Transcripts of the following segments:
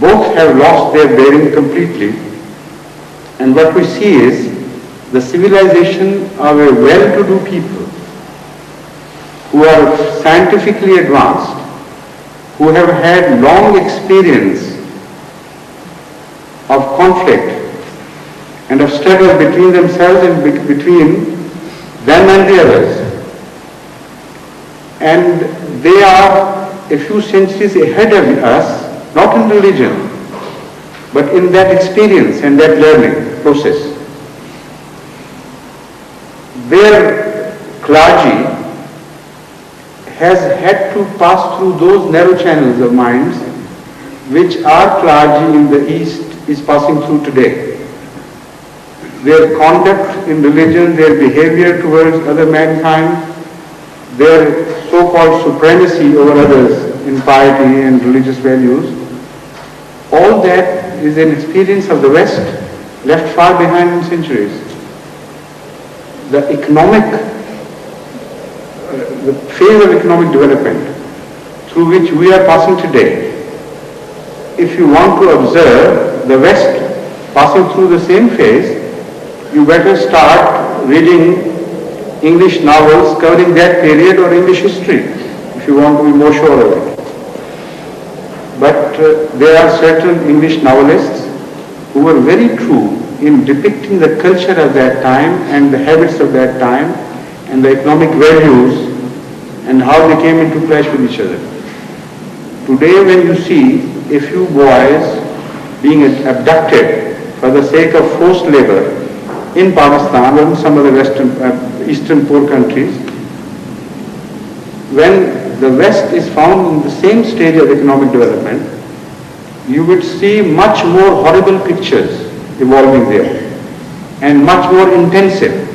both have lost their bearing completely, and what we see is the civilization of a well-to-do people who are scientifically advanced, who have had long experience of conflict and of struggle between themselves and between them and the others. And they are a few centuries ahead of us, not in religion, but in that experience and that learning process. Their clergy has had to pass through those narrow channels of minds which our clergy in the East is passing through today. Their conduct in religion, their behavior towards other mankind, their so-called supremacy over others in piety and religious values, all that is an experience of the West left far behind in centuries. The phase of economic development through which we are passing today, if you want to observe the West passing through the same phase, you better start reading English novels covering that period or English history, if you want to be more sure of it. But there are certain English novelists who were very true in depicting the culture of that time and the habits of that time and the economic values and how they came into clash with each other. Today when you see a few boys being abducted for the sake of forced labor in Pakistan or in some other eastern poor countries, when the West is found in the same stage of economic development, you would see much more horrible pictures evolving there and much more intensive.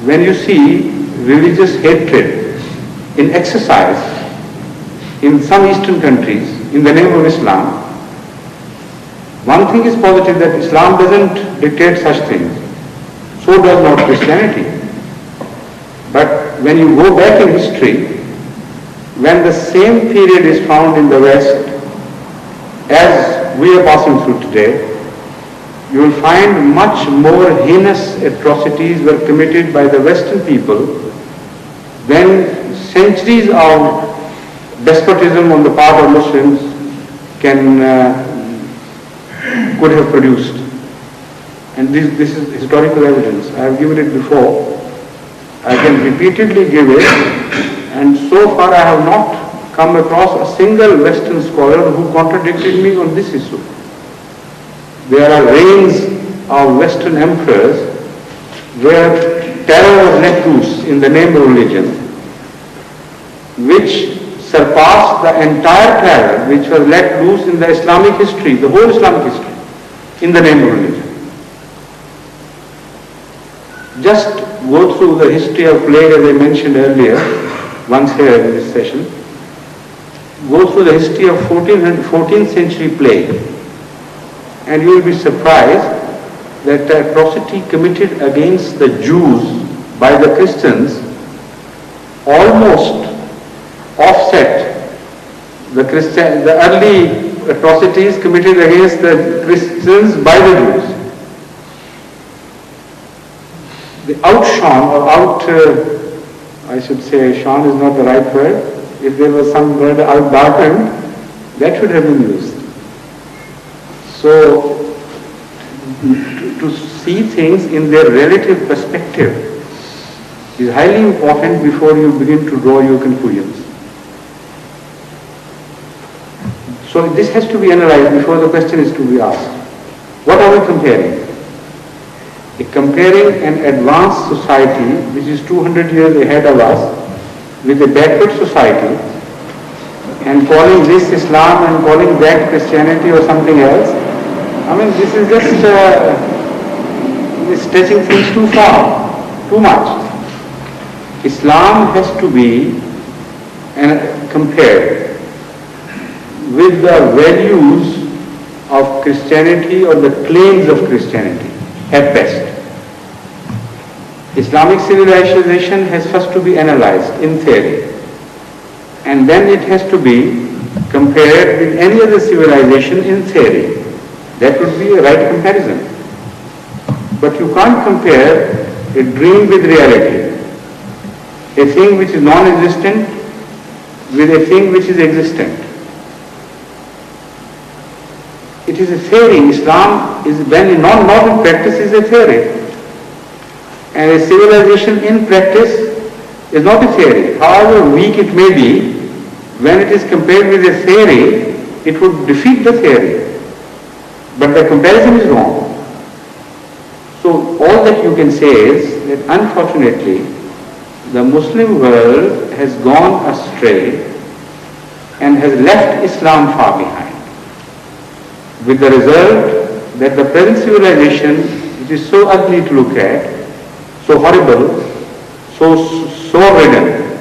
When you see religious hatred in exercise in some eastern countries in the name of Islam, one thing is positive, that Islam doesn't dictate such things. So does not Christianity. But when you go back in history, when the same period is found in the West as we are passing through today, you will find much more heinous atrocities were committed by the Western people than centuries of despotism on the part of Muslims could have produced. And this is historical evidence. I have given it before. I can repeatedly give it, and so far I have not come across a single Western scholar who contradicted me on this issue. There are reigns of Western emperors where terror was let loose in the name of religion, which surpassed the entire terror which was let loose in the Islamic history, the whole Islamic history, in the name of religion. Just go through the history of plague, as I mentioned earlier, once here in this session. Go through the history of 14th century plague, and you will be surprised that the atrocity committed against the Jews by the Christians almost offset the early atrocities committed against the Christians by the Jews. The outshone, or I should say shone is not the right word. If there was some word outdarkened, that should have been used. So, to see things in their relative perspective is highly important before you begin to draw your conclusions. So this has to be analyzed before the question is to be asked. What are we comparing? Comparing an advanced society which is 200 years ahead of us with a backward society and calling this Islam and calling that Christianity or something else, I mean, this is just stretching things too far, too much. Islam has to be compared with the values of Christianity or the claims of Christianity at best. Islamic civilization has first to be analyzed in theory, and then it has to be compared with any other civilization in theory. That would be a right comparison. But you can't compare a dream with reality, a thing which is non-existent with a thing which is existent. It is a theory. Islam is, when not in practice, is a theory. And a civilization in practice is not a theory. However weak it may be, when it is compared with a theory, it would defeat the theory. But the comparison is wrong. So all that you can say is that unfortunately, the Muslim world has gone astray and has left Islam far behind, with the result that the present civilization, which is so ugly to look at, so horrible, so ridden,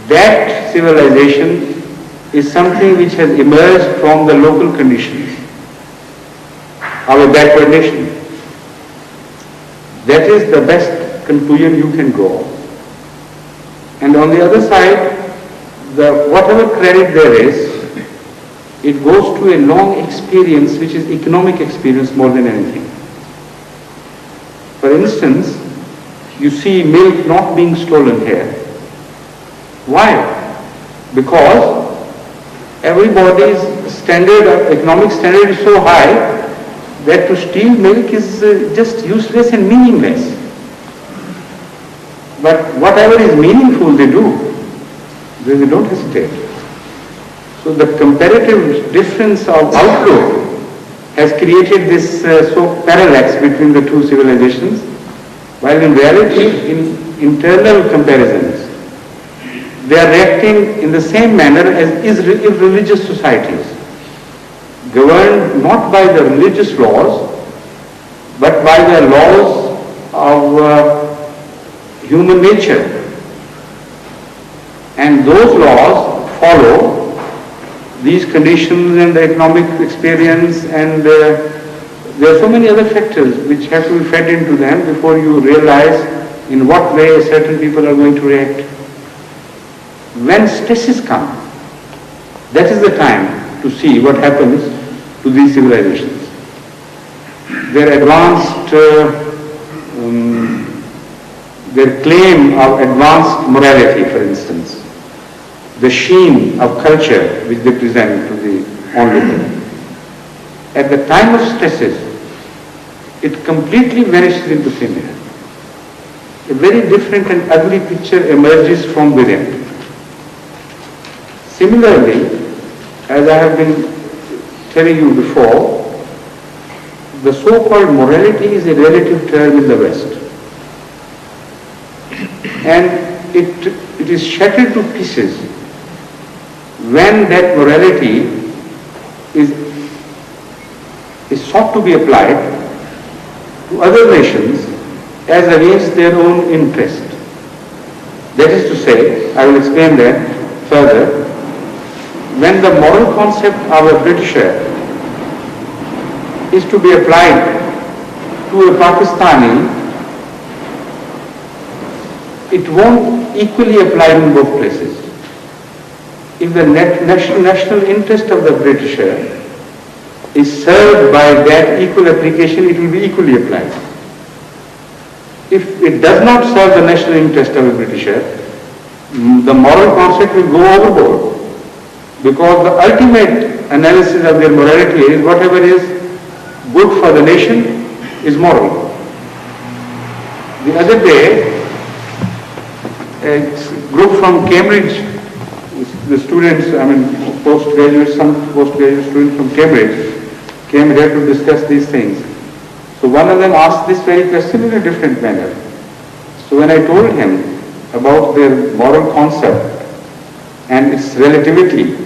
that civilization is something which has emerged from the local conditions of a backward nation. That is the best conclusion you can draw. And on the other side, whatever credit there is, it goes to a long experience, which is economic experience more than anything. For instance, you see milk not being stolen here. Why? Because everybody's economic standard is so high that to steal milk is just useless and meaningless. But whatever is meaningful they do, they don't hesitate. So the comparative difference of outlook has created this so parallax between the two civilizations, while in reality, in internal comparisons, they are reacting in the same manner as irreligious societies, governed not by the religious laws, but by the laws of human nature. And those laws follow these conditions and the economic experience, and there are so many other factors which have to be fed into them before you realize in what way certain people are going to react. When stresses come, that is the time to see what happens to these civilizations. Their advanced, their claim of advanced morality, for instance, the sheen of culture which they present to the onlooker. At the time of stresses, it completely vanishes into thin air. A very different and ugly picture emerges from within. Similarly, as I have been telling you before, the so-called morality is a relative term in the West. And it is shattered to pieces when that morality is sought to be applied to other nations as against their own interest. That is to say, I will explain that further, when the moral concept of a Britisher is to be applied to a Pakistani, it won't equally apply in both places. If the national interest of the Britisher is served by that equal application, it will be equally applied. If it does not serve the national interest of a Britisher, the moral concept will go overboard, because the ultimate analysis of their morality is whatever is good for the nation is moral. The other day, a group from Cambridge, the students, some postgraduate students from Cambridge came here to discuss these things. So one of them asked this very question in a different manner. So when I told him about their moral concept and its relativity,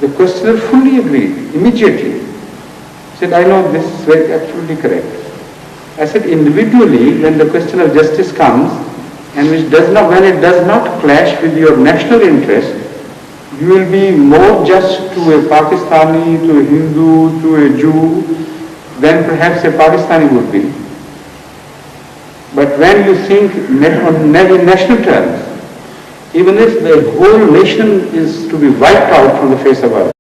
the questioner fully agreed immediately. He said, I know this is very absolutely correct. I said, individually, when the question of justice comes, and when it does not clash with your national interest, you will be more just to a Pakistani, to a Hindu, to a Jew, than perhaps a Pakistani would be. But when you think in national terms, even if the whole nation is to be wiped out from the face of earth.